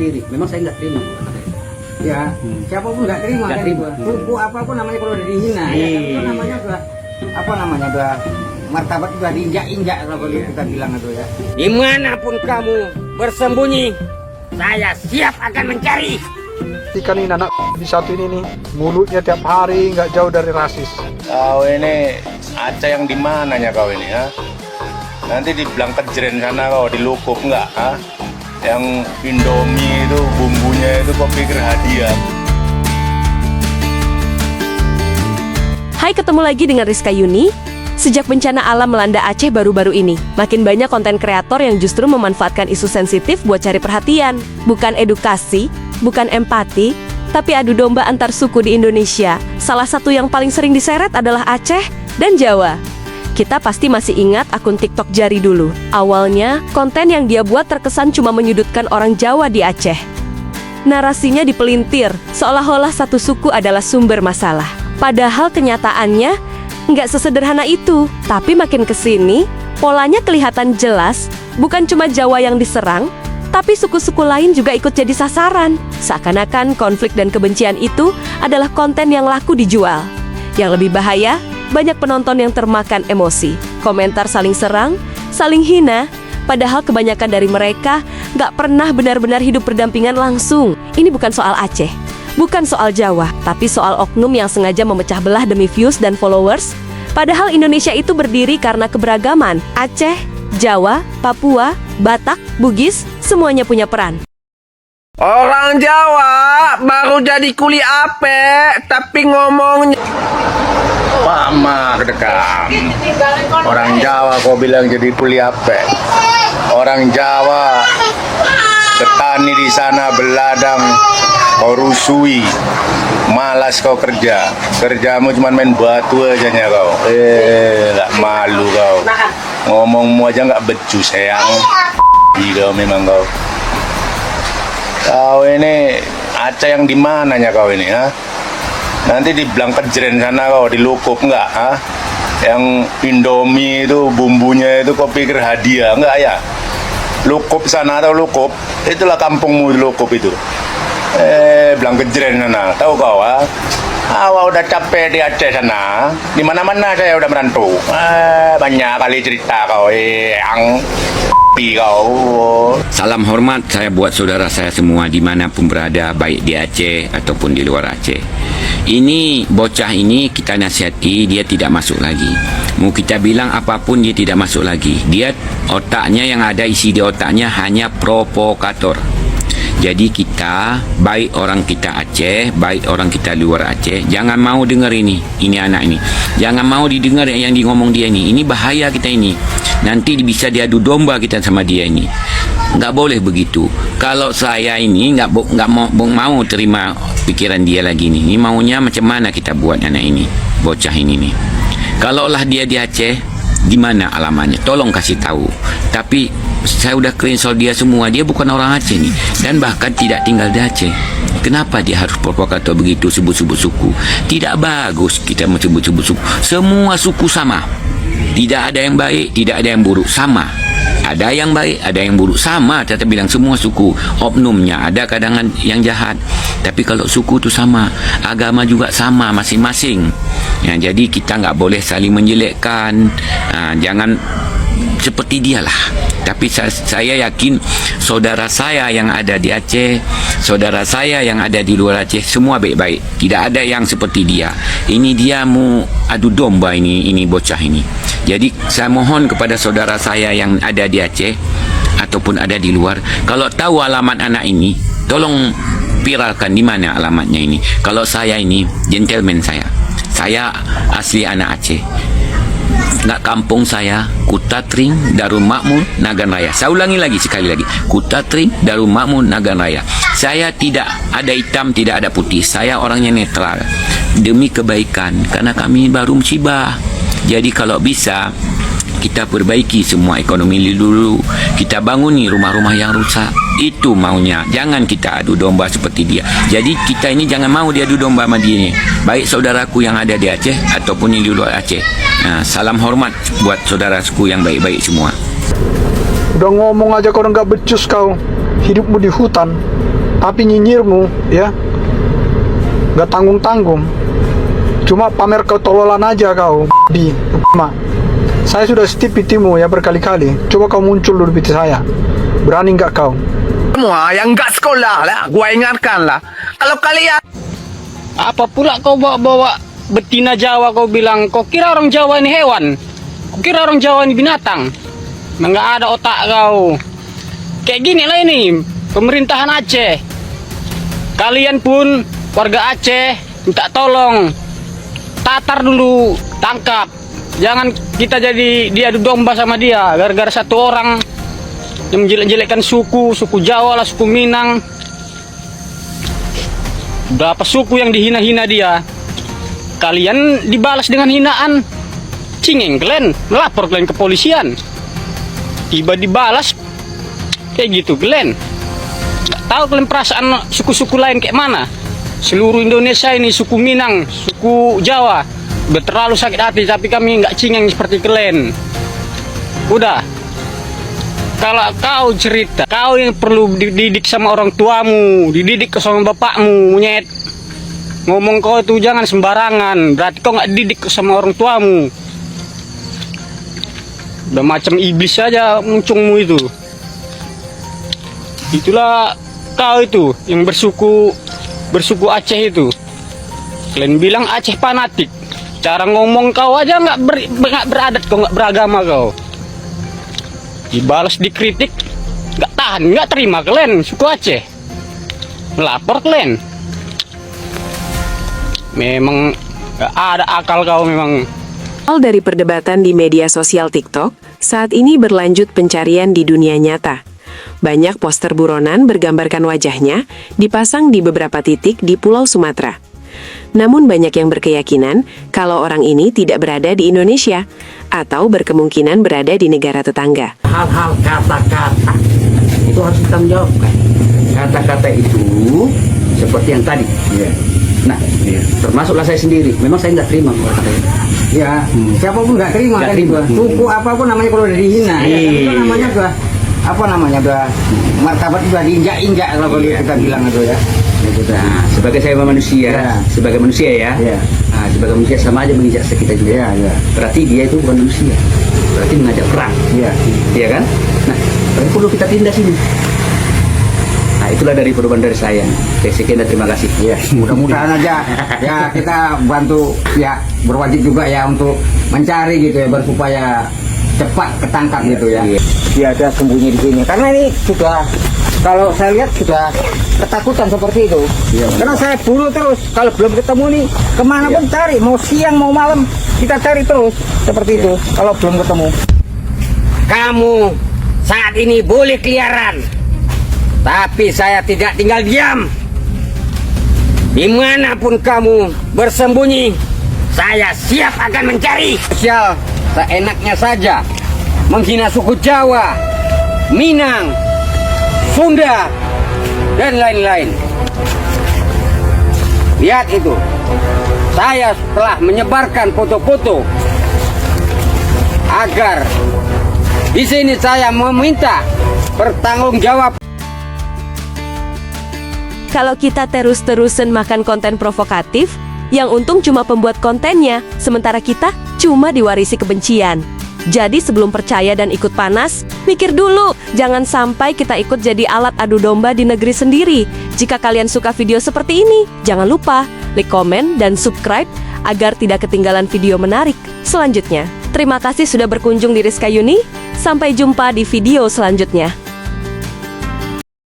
sendiri. Memang saya nggak terima. Ya, siapapun nggak terima kan itu. Suku apapun namanya kalau udah dihina, ya, kan, itu namanya udah apa namanya udah martabat udah diinjak-injak kalau kita bilang itu ya. Dimanapun kamu bersembunyi, saya siap akan mencari. Ikan ini anak di satu ini nih, mulutnya tiap hari nggak jauh dari rasis. Kau ini Aceh yang di mananya kau ini ya? Nanti dibilang kejeren sana kau dilukup nggak? Ha? Yang Indomie itu bumbunya itu kau pikir hadiah? Hai, ketemu lagi dengan Rizka Yuni. Sejak bencana alam melanda Aceh baru-baru ini, makin banyak konten kreator yang justru memanfaatkan isu sensitif buat cari perhatian. Bukan edukasi, bukan empati, tapi adu domba antar suku di Indonesia. Salah satu yang paling sering diseret adalah Aceh dan Jawa. Kita pasti masih ingat akun TikTok Jari dulu. Awalnya, konten yang dia buat terkesan cuma menyudutkan orang Jawa di Aceh. Narasinya dipelintir, seolah-olah satu suku adalah sumber masalah. Padahal kenyataannya, nggak sesederhana itu. Tapi makin kesini, polanya kelihatan jelas, bukan cuma Jawa yang diserang, tapi suku-suku lain juga ikut jadi sasaran. Seakan-akan konflik dan kebencian itu adalah konten yang laku dijual. Yang lebih bahaya, banyak penonton yang termakan emosi. Komentar saling serang, saling hina, padahal kebanyakan dari mereka nggak pernah benar-benar hidup berdampingan langsung. Ini bukan soal Aceh, bukan soal Jawa, tapi soal oknum yang sengaja memecah belah demi views dan followers. Padahal Indonesia itu berdiri karena keberagaman. Aceh, Jawa, Papua, Batak, Bugis, semuanya punya peran. Orang Jawa baru jadi kuli ape, tapi ngomongnya Mama kedekam. Orang Jawa kau bilang jadi kuli apa? Orang Jawa petani di sana beladang, kau rusui, malas kau kerja. Kerjamu cuma main batu aja nya kau. Gak malu kau. Ngomongmu aja nggak becus sayang. Kau memang kau. Kau ini Aceh yang di mananya kau ini ha? Nanti dibilang kejeren sana kau dilukup nggak? Ha? Yang Indomie itu bumbunya itu kau pikir hadiah nggak ya? Lukup sana atau lukup? Itulah kampungmu lukup itu. Bilang kejeren sana, tahu kau ha? Awak udah capek di Aceh sana, di mana-mana saya udah merantau. Banyak kali cerita kau yang kau. Salam hormat saya buat saudara saya semua dimanapun berada, baik di Aceh ataupun di luar Aceh. Ini bocah ini kita nasihati, dia tidak masuk lagi. Mau kita bilang apapun dia tidak masuk lagi. Dia otaknya yang ada isi di otaknya hanya provokator. Jadi kita, baik orang kita Aceh, baik orang kita luar Aceh, jangan mau dengar ini anak ini. Jangan mau didengar yang di ngomong dia ini. Ini bahaya kita ini. Nanti bisa diadu domba kita sama dia ini. Nggak boleh begitu. Kalau saya ini nggak mau terima pikiran dia lagi nih. Ini maunya macam mana kita buat anak ini, bocah ini nih. Kalaulah dia di Aceh, di mana alamatnya? Tolong kasih tahu. Tapi saya udah screenshot dia semua. Dia bukan orang Aceh nih, dan bahkan tidak tinggal di Aceh. Kenapa dia harus provokator begitu, sebut-sebut suku? Tidak bagus kita menyebut-sebut suku. Semua suku sama. Tidak ada yang baik, tidak ada yang buruk, sama. Ada yang baik, ada yang buruk, sama. Kita bilang semua suku, oknumnya ada kadang yang jahat. Tapi kalau suku itu sama, agama juga sama masing-masing. Ya, jadi kita nggak boleh saling menjelekkan. Jangan seperti dialah. Tapi saya yakin saudara saya yang ada di Aceh, saudara saya yang ada di luar Aceh, semua baik-baik. Tidak ada yang seperti dia. Ini dia mau adu domba ini bocah ini. Jadi saya mohon kepada saudara saya yang ada di Aceh ataupun ada di luar, kalau tahu alamat anak ini, tolong viralkan di mana alamatnya ini. Kalau saya ini gentleman saya asli anak Aceh. Nggak, kampung saya Kutatring, Darul Makmur, Nagan Raya. Saya ulangi lagi sekali lagi, Kutatring, Darul Makmur, Nagan Raya. Saya tidak ada hitam, tidak ada putih. Saya orangnya netral demi kebaikan, karena kami baru musibah. Jadi kalau bisa kita perbaiki semua ekonomi dulu, kita bangun nih rumah-rumah yang rusak. Itu maunya. Jangan kita adu domba seperti dia. Jadi kita ini jangan mau diadu domba sama dia nih. Baik saudaraku yang ada di Aceh ataupun yang di luar Aceh. Nah, salam hormat buat saudaraku yang baik-baik semua. Udah ngomong aja kau nggak becus kau. Hidupmu di hutan. tapi nyinyirmu ya nggak tanggung-tanggung, cuma pamer ketololan aja kau di mak. Saya sudah setip pitimu ya berkali-kali, coba kau muncul dulu piti saya, berani nggak kau? Semua yang nggak sekolah lah, gua ingatkan lah. Kalau kalian Apa pula kau bawa-bawa betina Jawa, kau bilang, kau kira orang Jawa ini hewan? Kau kira orang Jawa ini binatang? Nggak ada otak kau. Kayak gini lah ini, pemerintahan Aceh. Kalian pun, warga Aceh, minta tolong. Tatar dulu, tangkap. Jangan kita jadi diadu domba sama dia, gara-gara satu orang yang menjelek-jelekkan suku Jawa lah, suku Minang. Berapa suku yang dihina-hina dia, kalian dibalas dengan hinaan. Cingeng kalian, melapor kalian ke polisian. Tiba dibalas kayak gitu kalian. Nggak tahu kalian perasaan suku-suku lain kayak mana. Seluruh Indonesia ini suku Minang, suku Jawa udah terlalu sakit hati, tapi kami nggak cingeng seperti kalian. Udah. Kalau kau cerita, kau yang perlu dididik sama orang tuamu, dididik sama bapakmu, monyet. Ngomong kau itu jangan sembarangan, berarti kau nggak dididik sama orang tuamu. Udah macam iblis aja muncungmu itu. Itulah kau itu yang bersuku Aceh itu. Kalian bilang Aceh fanatik. Cara ngomong kau aja nggak beradat, kau nggak beragama kau. Dibalas dikritik, nggak tahan, nggak terima kalian suku Aceh, melapor kalian. Memang nggak ada akal kau memang. Awal dari perdebatan di media sosial TikTok, saat ini berlanjut pencarian di dunia nyata. Banyak poster buronan bergambarkan wajahnya dipasang di beberapa titik di Pulau Sumatera. Namun banyak yang berkeyakinan kalau orang ini tidak berada di Indonesia atau berkemungkinan berada di negara tetangga. Hal-hal kata-kata itu harus ditanggungjawabkan. Kata-kata itu seperti yang tadi. Nah, termasuklah saya sendiri. Memang saya nggak terima kata itu. Ya, siapapun nggak terima kan itu. Suku apapun namanya kalau udah dihina, itu namanya udah apa namanya udah martabat udah diinjak-injak kalau kita bilang itu ya. Nah, sebagai saya manusia, sebagai manusia ya. Nah, sebagai manusia sama aja menginjak kita juga. Berarti dia itu bukan manusia. Berarti mengajak perang. Iya kan? Nah, berarti perlu kita tindas ini. Nah, itulah dari perubahan dari saya. Oke, sekian dan terima kasih. Mudah-mudahan aja ya kita bantu ya, berwajib juga ya untuk mencari gitu ya, supaya cepat ketangkap gitu ya. Dia ada sembunyi di sini. Karena ini sudah, kalau saya lihat sudah ketakutan seperti itu. Karena saya buru terus, kalau belum ketemu nih kemana pun cari, mau siang mau malam kita cari terus seperti itu. Kalau belum ketemu. kamu saat ini boleh keliaran, tapi saya tidak tinggal diam. Dimanapun kamu bersembunyi, saya siap akan mencari. Sial, seenaknya saja menghina suku Jawa, Minang, Sunda, dan lain-lain. Lihat itu, saya telah menyebarkan foto-foto agar di sini saya meminta bertanggung jawab. Kalau kita terus-terusan makan konten provokatif, yang untung cuma pembuat kontennya, sementara kita cuma diwarisi kebencian. Jadi sebelum percaya dan ikut panas, mikir dulu, jangan sampai kita ikut jadi alat adu domba di negeri sendiri. Jika kalian suka video seperti ini, jangan lupa like, komen, dan subscribe agar tidak ketinggalan video menarik selanjutnya. Terima kasih sudah berkunjung di Rizka Yuni, sampai jumpa di video selanjutnya.